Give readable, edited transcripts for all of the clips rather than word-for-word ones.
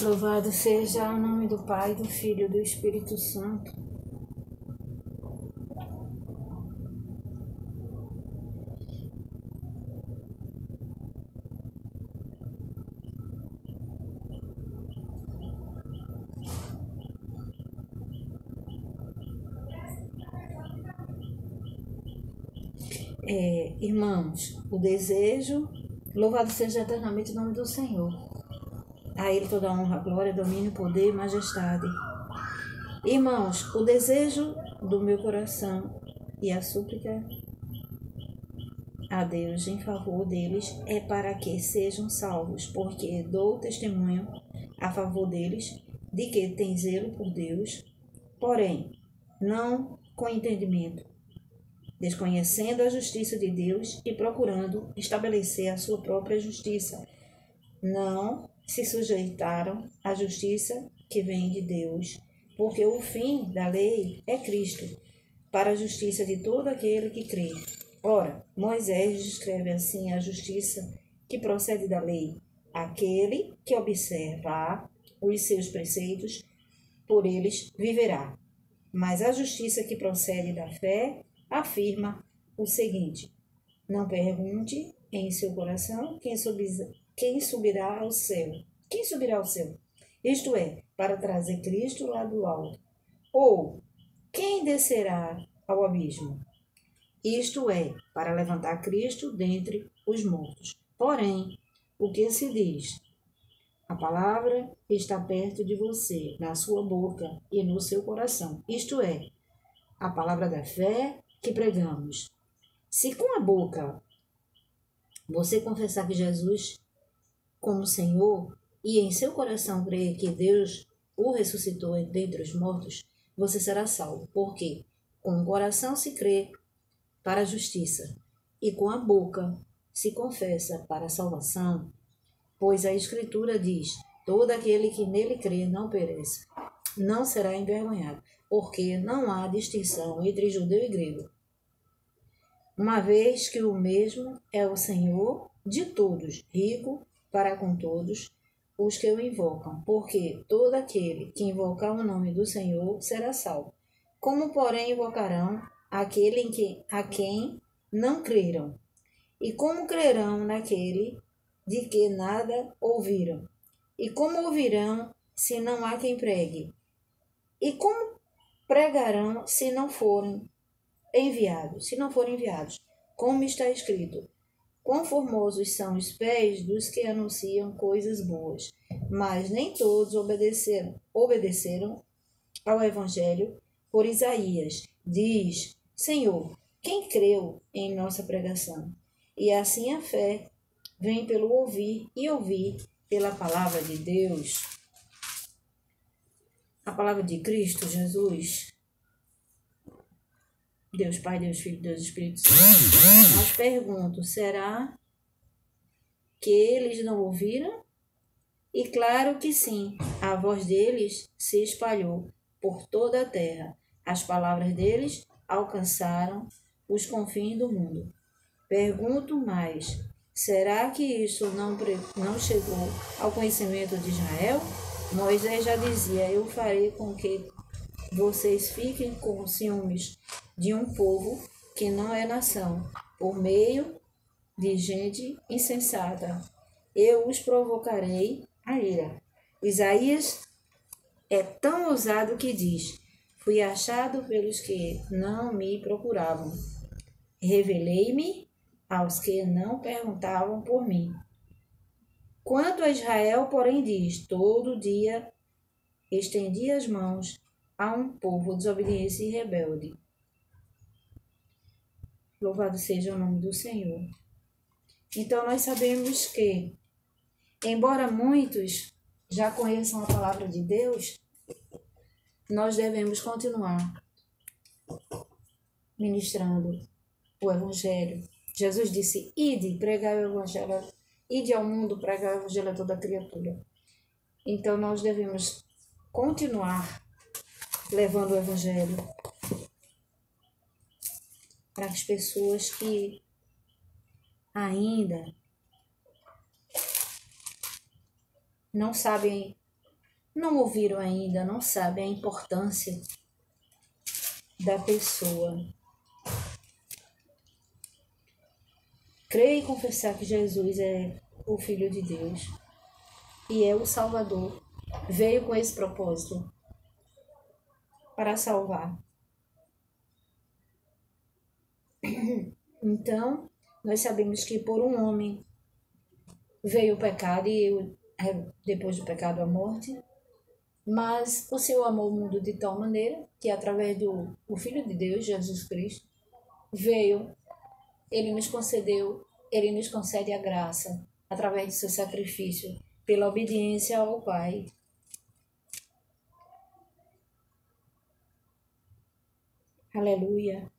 Louvado seja o nome do Pai, do Filho e do Espírito Santo. Irmãos, o desejo, louvado seja eternamente o nome do Senhor. A Ele toda a honra, glória, domínio, poder e majestade. Irmãos, o desejo do meu coração e a súplica a Deus em favor deles é para que sejam salvos, porque dou testemunho a favor deles de que tem zelo por Deus, porém, não com entendimento, desconhecendo a justiça de Deus e procurando estabelecer a sua própria justiça. Não se sujeitaram à justiça que vem de Deus, porque o fim da lei é Cristo, para a justiça de todo aquele que crê. Ora, Moisés descreve assim a justiça que procede da lei: aquele que observa os seus preceitos, por eles viverá. Mas a justiça que procede da fé afirma o seguinte: não pergunte em seu coração quem subirá ao céu. Quem subirá ao céu? Isto é, para trazer Cristo lá do alto. Ou quem descerá ao abismo? Isto é, para levantar Cristo dentre os mortos. Porém, o que se diz? A palavra está perto de você, na sua boca e no seu coração. Isto é, a palavra da fé que pregamos. Se com a boca você confessar que Jesus como Senhor e em seu coração crer que Deus o ressuscitou dentre os mortos, você será salvo. Porque com o coração se crê para a justiça e com a boca se confessa para a salvação. Pois a Escritura diz: todo aquele que nele crê não perece, não será envergonhado, porque não há distinção entre judeu e grego, uma vez que o mesmo é o Senhor de todos, rico para com todos os que o invocam, porque todo aquele que invocar o nome do Senhor será salvo. Como, porém, invocarão aquele a quem não creram? E como crerão naquele de que nada ouviram? E como ouvirão se não há quem pregue? E como pregarão se não forem enviados? Como está escrito: quão formosos são os pés dos que anunciam coisas boas. Mas nem todos obedeceram ao Evangelho. Por Isaías diz: Senhor, quem creu em nossa pregação? E assim a fé vem pelo ouvir, e ouvir pela palavra de Deus. A palavra de Cristo Jesus, Deus Pai, Deus Filho, Deus Espírito Santo. Mas pergunto, será que eles não ouviram? E claro que sim, a voz deles se espalhou por toda a terra. As palavras deles alcançaram os confins do mundo. Pergunto mais, será que isso não chegou ao conhecimento de Israel? Moisés já dizia: eu farei com que vocês fiquem com ciúmes de um povo que não é nação, por meio de gente insensata. Eu os provocarei a ira. Isaías é tão ousado que diz: fui achado pelos que não me procuravam. Revelei-me aos que não perguntavam por mim. Quanto a Israel, porém, diz: todo dia estendi as mãos a um povo desobediente e rebelde. Louvado seja o nome do Senhor. Então, nós sabemos que, embora muitos já conheçam a palavra de Deus, nós devemos continuar ministrando o Evangelho. Jesus disse: ide, pregai o Evangelho, ide ao mundo, pregai o Evangelho a toda criatura. Então, nós devemos continuar levando o Evangelho para as pessoas que ainda não sabem, não ouviram ainda, não sabem a importância da pessoa. Crer e confessar que Jesus é o Filho de Deus e é o Salvador. Veio com esse propósito para salvar. Então, nós sabemos que por um homem veio o pecado e depois do pecado a morte, mas o Senhor amou o mundo de tal maneira que através do Filho de Deus, Jesus Cristo, veio, ele nos concede a graça através do seu sacrifício pela obediência ao Pai. Aleluia.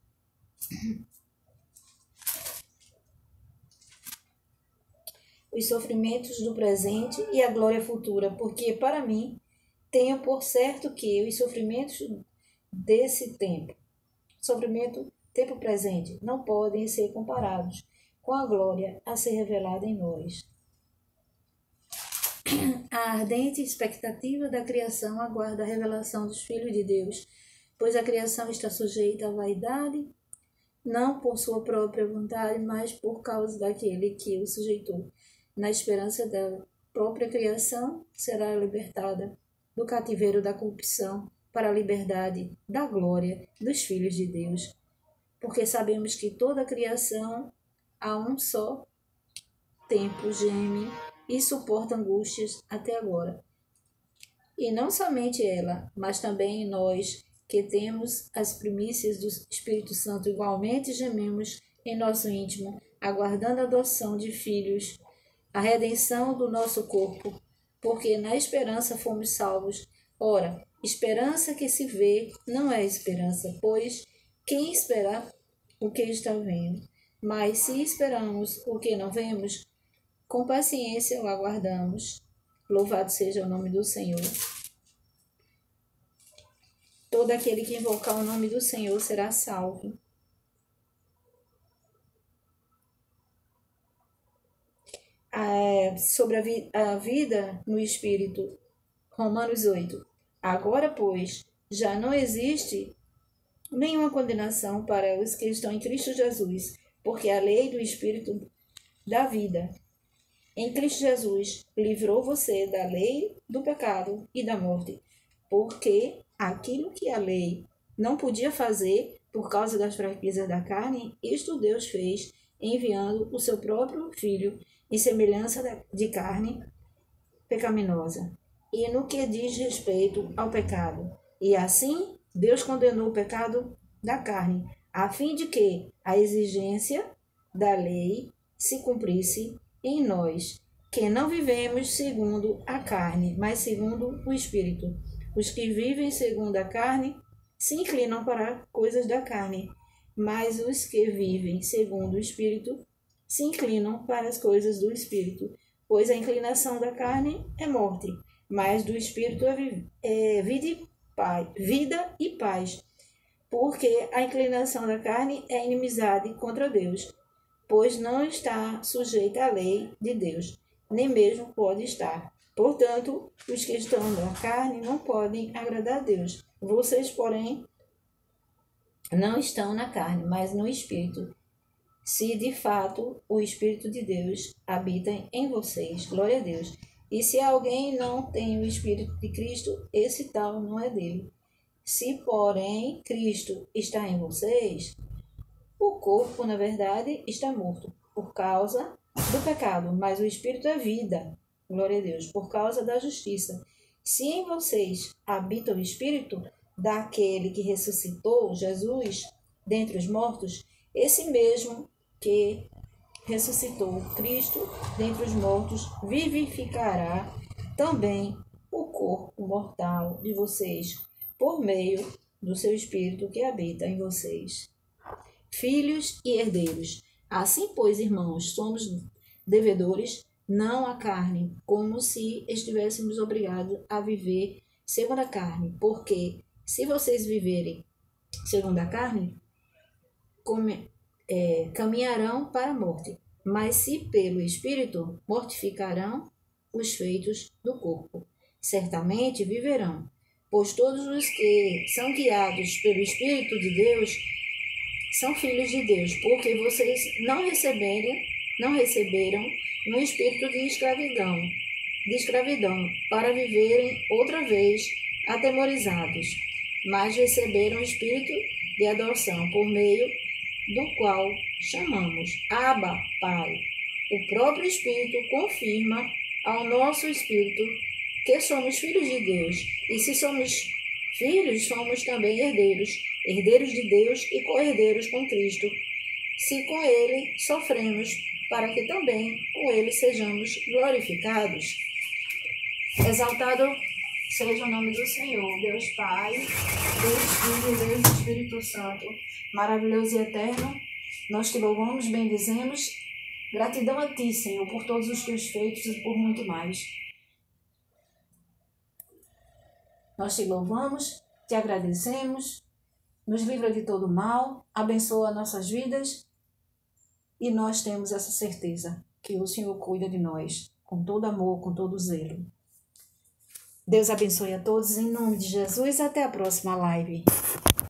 Os sofrimentos do presente e a glória futura, porque para mim tenho por certo que os sofrimentos desse tempo presente, não podem ser comparados com a glória a ser revelada em nós. A ardente expectativa da criação aguarda a revelação dos filhos de Deus, pois a criação está sujeita à vaidade, não por sua própria vontade, mas por causa daquele que o sujeitou. Na esperança da própria criação, será libertada do cativeiro da corrupção para a liberdade da glória dos filhos de Deus. Porque sabemos que toda a criação, a um só tempo, geme e suporta angústias até agora. E não somente ela, mas também nós, que temos as primícias do Espírito Santo, igualmente gememos em nosso íntimo, aguardando a adoção de filhos, a redenção do nosso corpo, porque na esperança fomos salvos. Ora, esperança que se vê não é esperança, pois quem espera o que está vendo? Mas se esperamos o que não vemos, com paciência o aguardamos. Louvado seja o nome do Senhor. Todo aquele que invocar o nome do Senhor será salvo. Sobre a vida no Espírito, Romanos 8. Agora, pois, já não existe nenhuma condenação para os que estão em Cristo Jesus, porque a lei do Espírito da vida em Cristo Jesus livrou você da lei do pecado e da morte, porque aquilo que a lei não podia fazer por causa das fraquezas da carne, isto Deus fez, enviando o seu próprio Filho em semelhança de carne pecaminosa, e no que diz respeito ao pecado. E assim, Deus condenou o pecado da carne, a fim de que a exigência da lei se cumprisse em nós, que não vivemos segundo a carne, mas segundo o Espírito. Os que vivem segundo a carne se inclinam para coisas da carne, mas os que vivem segundo o Espírito se inclinam para as coisas do Espírito. Pois a inclinação da carne é morte, mas do Espírito é vida e paz. Porque a inclinação da carne é inimizade contra Deus, pois não está sujeita à lei de Deus, nem mesmo pode estar. Portanto, os que estão na carne não podem agradar a Deus. Vocês, porém, não estão na carne, mas no Espírito, se de fato o Espírito de Deus habita em vocês. Glória a Deus. E se alguém não tem o Espírito de Cristo, esse tal não é dele. Se, porém, Cristo está em vocês, o corpo, na verdade, está morto por causa do pecado, mas o Espírito é vida. Glória a Deus. Por causa da justiça. Se em vocês habita o Espírito daquele que ressuscitou Jesus dentre os mortos, esse mesmo que ressuscitou Cristo dentre os mortos vivificará também o corpo mortal de vocês por meio do seu Espírito que habita em vocês. Filhos e herdeiros. Assim, pois, irmãos, somos devedores, não à carne, como se estivéssemos obrigados a viver segundo a carne. Porque se vocês viverem segundo a carne, caminharão para a morte. mas se pelo Espírito, mortificarão os feitos do corpo. Certamente viverão, pois todos os que são guiados pelo Espírito de Deus são filhos de Deus, porque vocês não receberam um espírito de escravidão, para viverem outra vez atemorizados, mas receberam o espírito de adoção, por meio do qual chamamos Abba, Pai. O próprio Espírito confirma ao nosso espírito que somos filhos de Deus, e se somos filhos, somos também herdeiros de Deus e co-herdeiros com Cristo, se com Ele sofremos, para que também com Ele sejamos glorificados. Exaltado seja o nome do Senhor, Deus Pai, Deus Filho, Deus Espírito Santo, maravilhoso e eterno. Nós te louvamos, bendizemos. Gratidão a ti, Senhor, por todos os teus feitos e por muito mais. Nós te louvamos, te agradecemos, nos livra de todo mal, abençoa nossas vidas e nós temos essa certeza que o Senhor cuida de nós com todo amor, com todo zelo. Deus abençoe a todos em nome de Jesus. Até a próxima live.